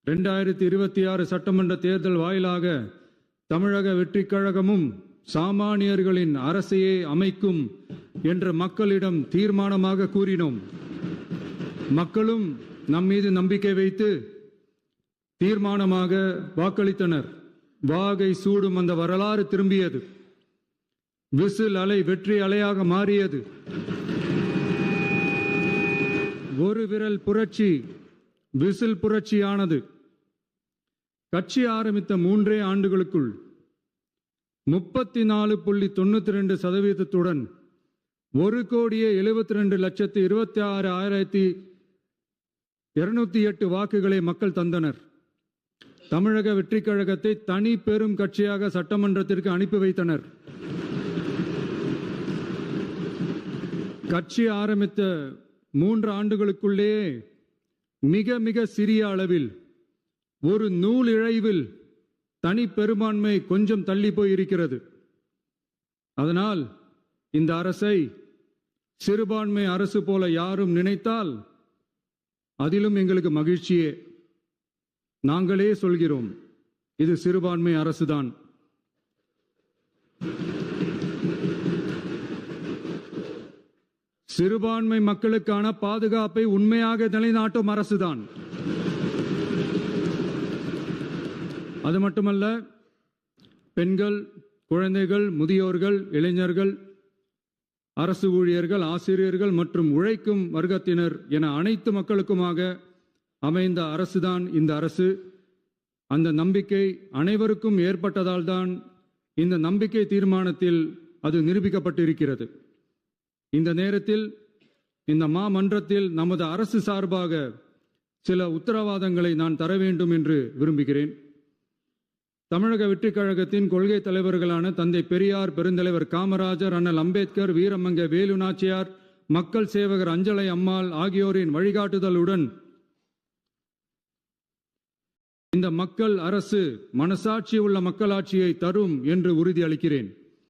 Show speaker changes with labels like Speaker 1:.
Speaker 1: 2026 சட்டமன்ற தேர்தல் வாயிலாக தமிழக வெற்றிக் கழகமும் சாமானியர்களின் அரசையே அமைக்கும் என்று மக்களிடம் தீர்மானமாக கூறினோம். மக்களும் நம் மீது நம்பிக்கை வைத்து தீர்மானமாக வாக்களித்தனர். வாகை சூடும் அந்த வரலாறு திரும்பியது. விசில் அலை வெற்றி அலையாக மாறியது. ஒரு விரல் புரட்சி விசில் புரட்சியானது. கட்சி ஆரம்பித்த 3 ஆண்டுகளுக்குள் 34.92% 1,72,26,208 வாக்குகளை மக்கள் தந்தனர். தமிழக வெற்றிக் கழகத்தை தனி பெரும் கட்சியாக சட்டமன்றத்திற்கு அனுப்பி வைத்தனர். கட்சி ஆரம்பித்த 3 ஆண்டுகளுக்குள்ளேயே மிக மிக சிறிய அளவில் ஒரு நூல் இழைவில் தனி பெரும்பான்மை கொஞ்சம் தள்ளி போயிருக்கிறது. அதனால் இந்த அரசை சிறுபான்மை அரசு போல யாரும் நினைத்தால் அதிலும் எங்களுக்கு மகிழ்ச்சியே. நாங்களே சொல்கிறோம், இது சிறுபான்மை அரசுதான். சிறுபான்மை மக்களுக்கான பாதுகாப்பை உண்மையாக நிலைநாட்டும் அரசுதான். அது மட்டுமல்ல, பெண்கள், குழந்தைகள், முதியோர்கள், இளைஞர்கள், அரசு ஊழியர்கள், ஆசிரியர்கள் மற்றும் உழைக்கும் வர்க்கத்தினர் என அனைத்து மக்களுக்குமாக அமைந்த அரசுதான் இந்த அரசு. அந்த நம்பிக்கை அனைவருக்கும் ஏற்பட்டதால் தான் இந்த நம்பிக்கை தீர்மானத்தில் அது நிரூபிக்கப்பட்டிருக்கிறது. இந்த நேரத்தில் இந்த மாமன்றத்தில் நமது அரசு சார்பாக சில உத்தரவாதங்களை நான் தர வேண்டும் என்று விரும்புகிறேன். தமிழக வெற்றிக் கழகத்தின் கொள்கை தலைவர்களான தந்தை பெரியார், பெருந்தலைவர் காமராஜர், அண்ணல் அம்பேத்கர், வீரமங்க வேலு நாச்சியார், மக்கள் சேவகர் அஞ்சலை அம்மாள் ஆகியோரின் வழிகாட்டுதலுடன் இந்த மக்கள் அரசு மனசாட்சி உள்ள மக்களாட்சியை தரும் என்று உறுதியளிக்கிறேன்.